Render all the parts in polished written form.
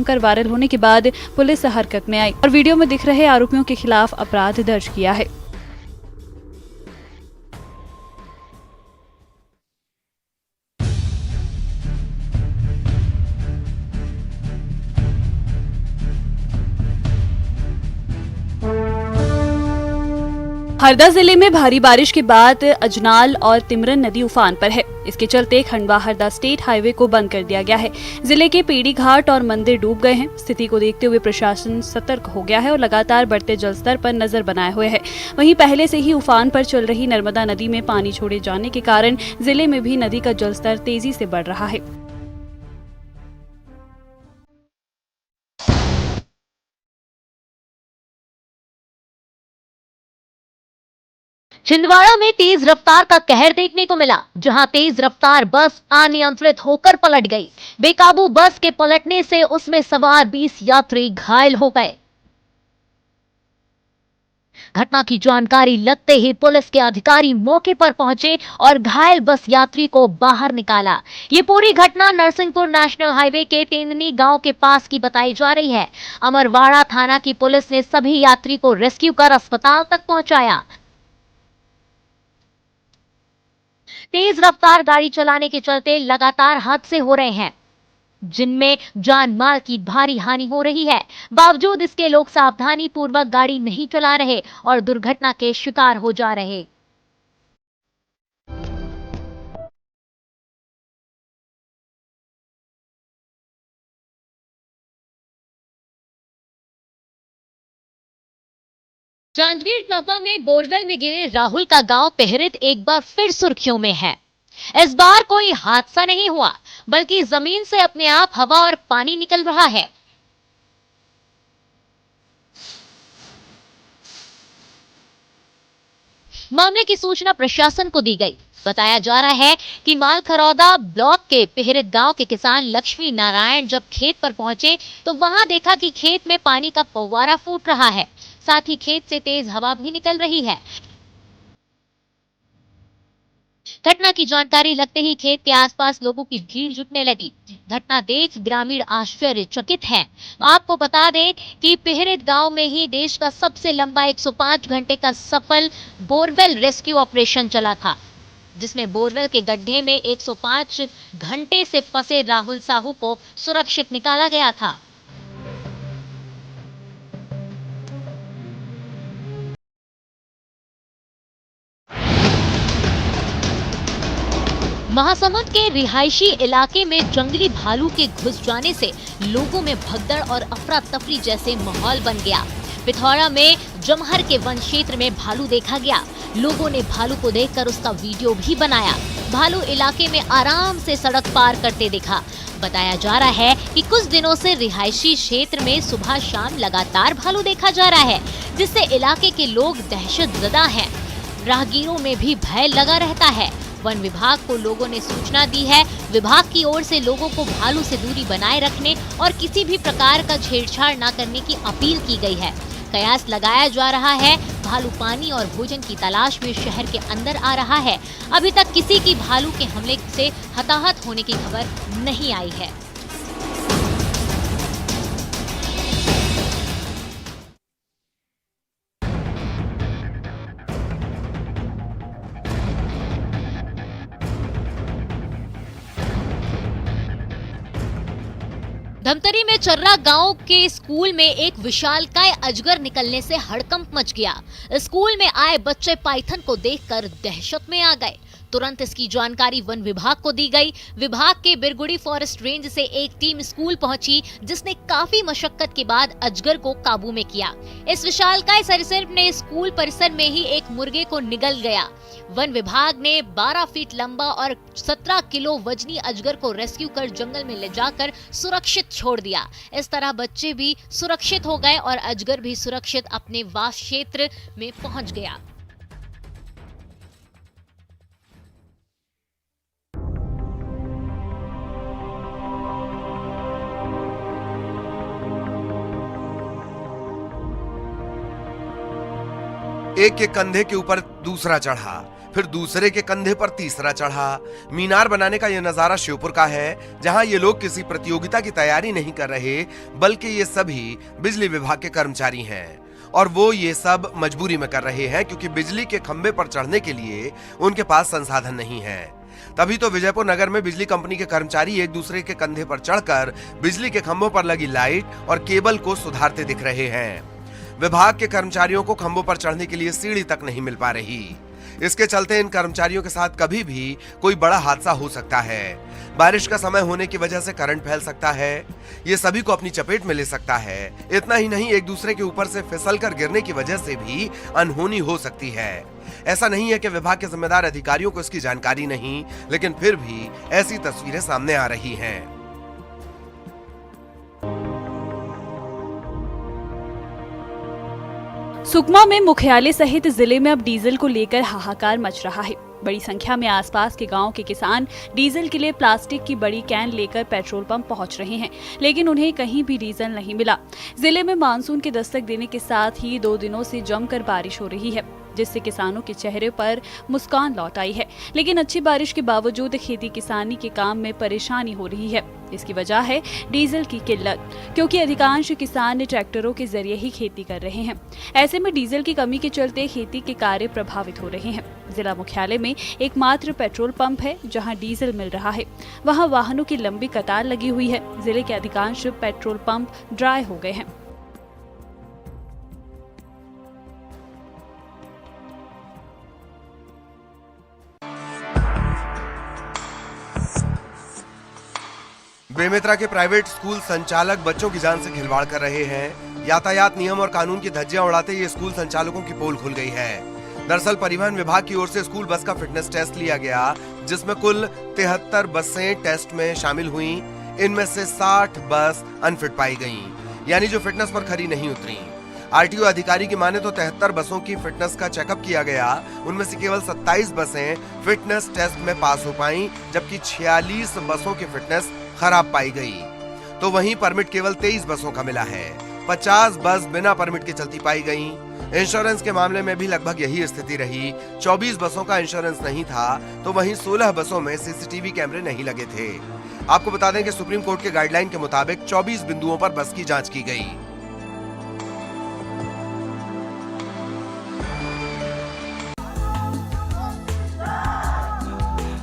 कर वायरल होने के बाद पुलिस हरकत में आई और वीडियो में दिख रहे आरोपियों के खिलाफ अपराध दर्ज किया है। हरदा जिले में भारी बारिश के बाद अजनाल और तिमरन नदी उफान पर है। इसके चलते खंडवा हरदा स्टेट हाईवे को बंद कर दिया गया है। जिले के पीड़ी घाट और मंदिर डूब गए हैं। स्थिति को देखते हुए प्रशासन सतर्क हो गया है और लगातार बढ़ते जलस्तर पर नजर बनाए हुए है। वहीं पहले से ही उफान पर चल रही नर्मदा नदी में पानी छोड़े जाने के कारण जिले में भी नदी का जलस्तर तेजी से बढ़ रहा है। छिंदवाड़ा में तेज रफ्तार का कहर देखने को मिला, जहां तेज रफ्तार बस अनियंत्रित होकर पलट गई। बेकाबू बस के पलटने से उसमें सवार 20 यात्री घायल हो गए। घटना की जानकारी लगते ही पुलिस के अधिकारी मौके पर पहुंचे और घायल बस यात्री को बाहर निकाला। ये पूरी घटना नरसिंहपुर नेशनल हाईवे के तेंदनी गांव के पास की बताई जा रही है। अमरवाड़ा थाना की पुलिस ने सभी यात्री को रेस्क्यू कर अस्पताल तक पहुंचाया। तेज रफ्तार गाड़ी चलाने के चलते लगातार हादसे हो रहे हैं, जिनमें जान माल की भारी हानि हो रही है। बावजूद इसके लोग सावधानी पूर्वक गाड़ी नहीं चला रहे और दुर्घटना के शिकार हो जा रहे। जांजगीर चांपा में बोरवेल में गिरे राहुल का गांव पेहरित एक बार फिर सुर्खियों में है। इस बार कोई हादसा नहीं हुआ, बल्कि जमीन से अपने आप हवा और पानी निकल रहा है। मामले की सूचना प्रशासन को दी गई। बताया जा रहा है कि मालखरौदा ब्लॉक के पेहरित गांव के किसान लक्ष्मी नारायण जब खेत पर पहुंचे तो वहां देखा कि खेत में पानी का फव्वारा फूट रहा है, साथ ही खेत से तेज हवा भी निकल रही है। घटना की जानकारी लगते ही खेत के आसपास लोगों की भीड़ जुटने लगी। घटना देख ग्रामीण आश्चर्यचकित हैं। आपको बता दें कि पेहरित गांव में ही देश का सबसे लंबा 105 घंटे का सफल बोरवेल रेस्क्यू ऑपरेशन चला था, जिसमें बोरवेल के गड्ढे में 105 घंटे से फंसे राहुल साहू को सुरक्षित निकाला गया था। महासमुंद के रिहायशी इलाके में जंगली भालू के घुस जाने से लोगों में भगदड़ और अफरा तफरी जैसे माहौल बन गया। पिथौरा में जमहर के वन क्षेत्र में भालू देखा गया। लोगों ने भालू को देखकर उसका वीडियो भी बनाया। भालू इलाके में आराम से सड़क पार करते दिखा। बताया जा रहा है कि कुछ दिनों से रिहायशी क्षेत्र में सुबह शाम लगातार भालू देखा जा रहा है, जिससे इलाके के लोग दहशतजदा हैं। राहगीरों में भी भय लगा रहता है। वन विभाग को लोगों ने सूचना दी है। विभाग की ओर से लोगों को भालू से दूरी बनाए रखने और किसी भी प्रकार का छेड़छाड़ न करने की अपील की गई है। कयास लगाया जा रहा है भालू पानी और भोजन की तलाश में शहर के अंदर आ रहा है। अभी तक किसी की भालू के हमले से हताहत होने की खबर नहीं आई है। धमतरी में चर्रा गांव के स्कूल में एक विशालकाय अजगर निकलने से हड़कंप मच गया। स्कूल में आए बच्चे पाइथन को देखकर दहशत में आ गए। तुरंत इसकी जानकारी वन विभाग को दी गई। विभाग के बिरगुड़ी फॉरेस्ट रेंज से एक टीम स्कूल पहुंची, जिसने काफी मशक्कत के बाद अजगर को काबू में किया। इस विशालकाय सरीसृप ने स्कूल परिसर में ही एक मुर्गे को निगल गया। वन विभाग ने 12 फीट लंबा और 17 किलो वजनी अजगर को रेस्क्यू कर जंगल में ले जाकर सुरक्षित छोड़ दिया। इस तरह बच्चे भी सुरक्षित हो गए और अजगर भी सुरक्षित अपने वास क्षेत्र में पहुंच गया। एक के कंधे के ऊपर दूसरा चढ़ा, फिर दूसरे के कंधे पर तीसरा चढ़ा। मीनार बनाने का यह नजारा श्योपुर का है, जहां ये लोग किसी प्रतियोगिता की तैयारी नहीं कर रहे, बल्कि ये सभी बिजली विभाग के कर्मचारी हैं और वो ये सब मजबूरी में कर रहे हैं क्योंकि बिजली के खंभे पर चढ़ने के लिए उनके पास संसाधन नहीं है। तभी तो विजयपुर नगर में बिजली कंपनी के कर्मचारी एक दूसरे के कंधे पर चढ़कर बिजली के खंभों पर लगी लाइट और केबल को सुधारते दिख रहे हैं। विभाग के कर्मचारियों को खंभों पर चढ़ने के लिए सीढ़ी तक नहीं मिल पा रही। इसके चलते इन कर्मचारियों के साथ कभी भी कोई बड़ा हादसा हो सकता है। बारिश का समय होने की वजह से करंट फैल सकता है, ये सभी को अपनी चपेट में ले सकता है। इतना ही नहीं, एक दूसरे के ऊपर से फिसलकर गिरने की वजह से भी अनहोनी हो सकती है। ऐसा नहीं है कि विभाग के जिम्मेदार अधिकारियों को इसकी जानकारी नहीं, लेकिन फिर भी ऐसी तस्वीरें सामने आ रही हैं। सुकमा में मुख्यालय सहित जिले में अब डीजल को लेकर हाहाकार मच रहा है। बड़ी संख्या में आसपास के गांव के किसान डीजल के लिए प्लास्टिक की बड़ी कैन लेकर पेट्रोल पंप पहुंच रहे हैं, लेकिन उन्हें कहीं भी डीजल नहीं मिला। जिले में मानसून के दस्तक देने के साथ ही 2 दिनों से जमकर बारिश हो रही है, जिससे किसानों के चेहरे पर मुस्कान लौट आई है। लेकिन अच्छी बारिश के बावजूद खेती किसानी के काम में परेशानी हो रही है। इसकी वजह है डीजल की किल्लत, क्योंकि अधिकांश किसान ट्रैक्टरों के जरिए ही खेती कर रहे हैं। ऐसे में डीजल की कमी के चलते खेती के कार्य प्रभावित हो रहे हैं। जिला मुख्यालय में एकमात्र पेट्रोल पंप है जहां डीजल मिल रहा है, वहां वाहनों की लंबी कतार लगी हुई है। जिले के अधिकांश पेट्रोल पंप ड्राई हो गए हैं। बेमेतरा के प्राइवेट स्कूल संचालक बच्चों की जान से खिलवाड़ कर रहे हैं। यातायात नियम और कानून की धज्जियां उड़ाते ये स्कूल संचालकों की पोल खुल गई है। दरअसल परिवहन विभाग की ओर से स्कूल बस का फिटनेस टेस्ट लिया गया, जिसमें कुल 73 बसें टेस्ट में शामिल हुई। इनमें से 60 बस अनफिट पाई गईं, यानी जो फिटनेस पर खरी नहीं उतरी। आरटीओ अधिकारी की माने तो 73 बसों की फिटनेस का चेकअप किया गया। उनमें से केवल 27 बसें फिटनेस टेस्ट में पास हो पाई, जबकि 46 बसों की फिटनेस खराब पाई गई। तो वहीं परमिट केवल 23 बसों का मिला है। 50 बस बिना परमिट के चलती पाई गई। इंश्योरेंस के मामले में भी लगभग यही स्थिति रही। 24 बसों का इंश्योरेंस नहीं था, तो वहीं 16 बसों में सीसीटीवी कैमरे नहीं लगे थे। आपको बता दें कि सुप्रीम कोर्ट के गाइडलाइन के मुताबिक 24 बिंदुओं पर बस की जांच की गई।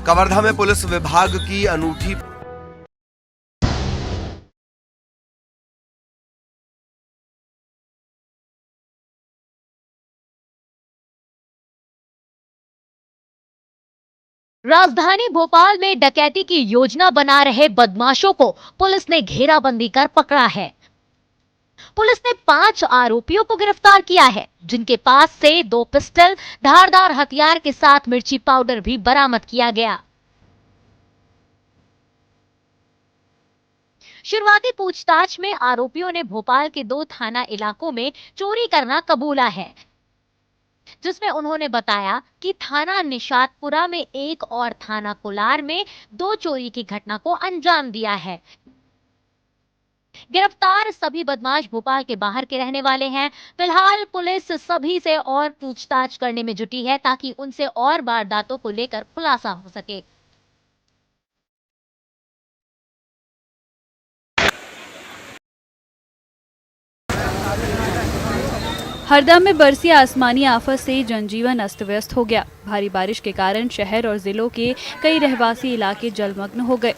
कवर्धा में पुलिस विभाग की अनूठी राजधानी भोपाल में डकैती की योजना बना रहे बदमाशों को पुलिस ने घेराबंदी कर पकड़ा है। पुलिस ने 5 आरोपियों को गिरफ्तार किया है, जिनके पास से 2 पिस्टल, धारदार हथियार के साथ मिर्ची पाउडर भी बरामद किया गया। शुरुआती पूछताछ में आरोपियों ने भोपाल के 2 थाना इलाकों में चोरी करना कबूला है, जिसमें उन्होंने बताया कि थाना निशातपुरा में 1 और थाना कोलार में 2 चोरी की घटना को अंजाम दिया है। गिरफ्तार सभी बदमाश भोपाल के बाहर के रहने वाले हैं। फिलहाल पुलिस सभी से और पूछताछ करने में जुटी है, ताकि उनसे और वारदातों को लेकर खुलासा हो सके। हरदा में बरसी आसमानी आफत से जनजीवन अस्त व्यस्त हो गया। भारी बारिश के कारण शहर और जिलों के कई रहवासी इलाके जलमग्न हो गए।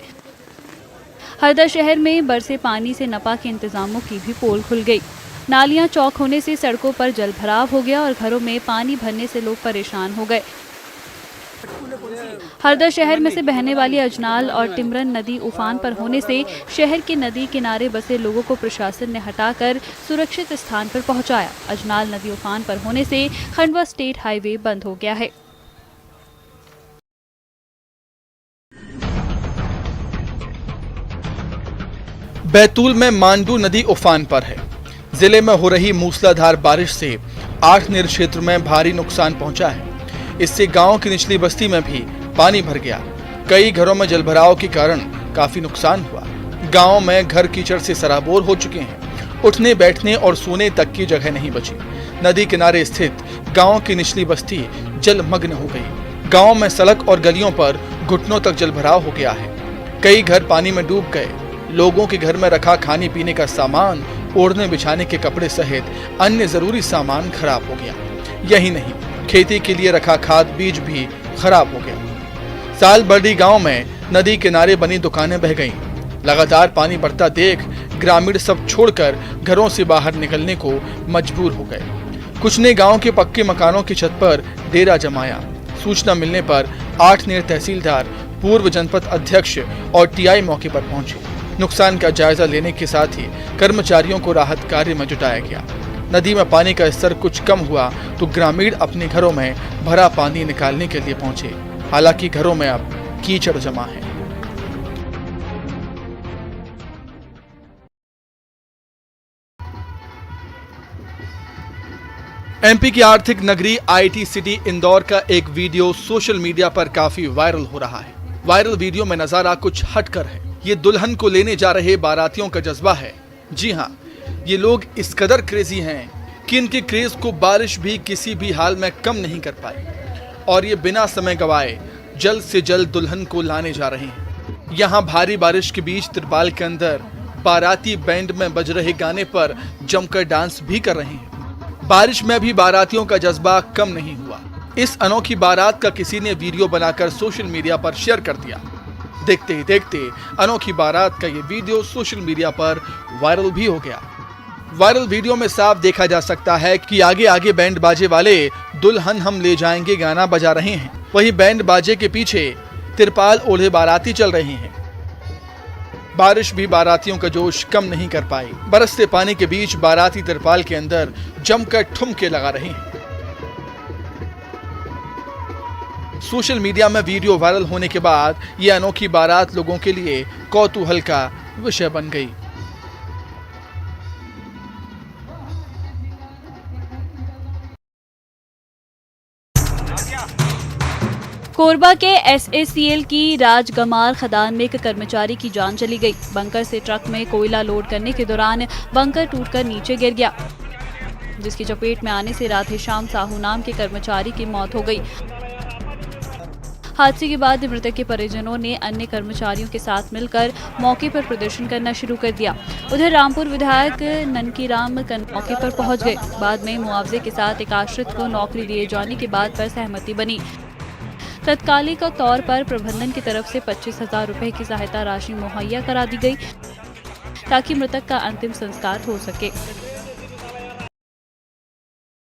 हरदा शहर में बरसे पानी से नपा के इंतजामों की भी पोल खुल गई। नालियां चौक होने से सड़कों पर जलभराव हो गया और घरों में पानी भरने से लोग परेशान हो गए। हरदा शहर में से बहने वाली अजनाल और टिमरन नदी उफान पर होने से शहर के नदी किनारे बसे लोगों को प्रशासन ने हटाकर सुरक्षित स्थान पर पहुंचाया। अजनाल नदी उफान पर होने से खंडवा स्टेट हाईवे बंद हो गया है। बैतूल में मांडू नदी उफान पर है। जिले में हो रही मूसलाधार बारिश से 8 निर क्षेत्र में भारी नुकसान पहुंचा है। इससे गांव की निचली बस्ती में भी पानी भर गया। कई घरों में जलभराव के कारण काफी नुकसान हुआ। गांव में घर कीचड़ से सराबोर हो चुके हैं उठने बैठने और सोने तक की जगह नहीं बची। नदी किनारे स्थित गांव की निचली बस्ती जलमग्न हो गई। गांव में सड़क और गलियों पर घुटनों तक जलभराव हो गया है। कई घर पानी में डूब गए। लोगों के घर में रखा खाने पीने का सामान, ओढ़ने बिछाने के कपड़े सहित अन्य जरूरी सामान खराब हो गया। यही नहीं, खेती के लिए रखा खाद बीज भी खराब हो गया। सालबर्डी गांव में नदी किनारे बनी दुकानें बह गईं। लगातार पानी बढ़ता देख ग्रामीण सब छोड़कर घरों से बाहर निकलने को मजबूर हो गए। कुछ ने गांव के पक्के मकानों की छत पर डेरा जमाया। सूचना मिलने पर 8 नेर तहसीलदार, पूर्व जनपद अध्यक्ष और टीआई मौके पर पहुंचे। नुकसान का जायजा लेने के साथ ही कर्मचारियों को राहत कार्य में जुटाया गया। नदी में पानी का स्तर कुछ कम हुआ तो ग्रामीण अपने घरों में भरा पानी निकालने के लिए पहुंचे। हालांकि घरों में अब कीचड़ जमा है। एमपी की आर्थिक नगरी आईटी सिटी इंदौर का एक वीडियो सोशल मीडिया पर काफी वायरल हो रहा है। वायरल वीडियो में नजारा कुछ हटकर है। ये दुल्हन को लेने जा रहे बारातियों का जज्बा है। जी हाँ, ये लोग इस कदर क्रेजी हैं कि इनके क्रेज को बारिश भी किसी भी हाल में कम नहीं कर पाई और ये बिना समय गवाए जल्द से जल्द दुल्हन को लाने जा रहे हैं। यहाँ भारी बारिश के बीच तिरपाल के अंदर बाराती बैंड में बज रहे गाने पर जमकर डांस भी कर रहे हैं। बारिश में भी बारातियों का जज्बा कम नहीं हुआ। इस अनोखी बारात का किसी ने वीडियो बनाकर सोशल मीडिया पर शेयर कर दिया। देखते ही देखते अनोखी बारात का ये वीडियो सोशल मीडिया पर वायरल भी हो गया। वायरल वीडियो में साफ देखा जा सकता है कि आगे आगे बैंड बाजे वाले दुल्हन हम ले जाएंगे गाना बजा रहे हैं, वहीं बैंड बाजे के पीछे तिरपाल ओढ़े बाराती चल रहे हैं। बारिश भी बारातियों का जोश कम नहीं कर पाई। बरसते पानी के बीच बाराती तिरपाल के अंदर जमकर ठुमके लगा रहे हैं। सोशल मीडिया में वीडियो वायरल होने के बाद ये अनोखी बारात लोगों के लिए कौतूहल का विषय बन गई। कोरबा के एसएसीएल की राजगमार खदान में एक कर्मचारी की जान चली गई। बंकर से ट्रक में कोयला लोड करने के दौरान बंकर टूटकर नीचे गिर गया, जिसकी चपेट में आने से राधेश्याम साहू नाम के कर्मचारी की मौत हो गई। हादसे के बाद मृतक के परिजनों ने अन्य कर्मचारियों के साथ मिलकर मौके पर प्रदर्शन करना शुरू कर दिया। उधर रामपुर विधायक ननकीराम मौके पर पहुंच गए। बाद में मुआवजे के साथ एक आश्रित को नौकरी दिए जाने की बात पर सहमति बनी। तत्कालिक तौर पर प्रबंधन की तरफ से 25,000 रुपए की सहायता राशि मुहैया करा दी गई ताकि मृतक का अंतिम संस्कार हो सके।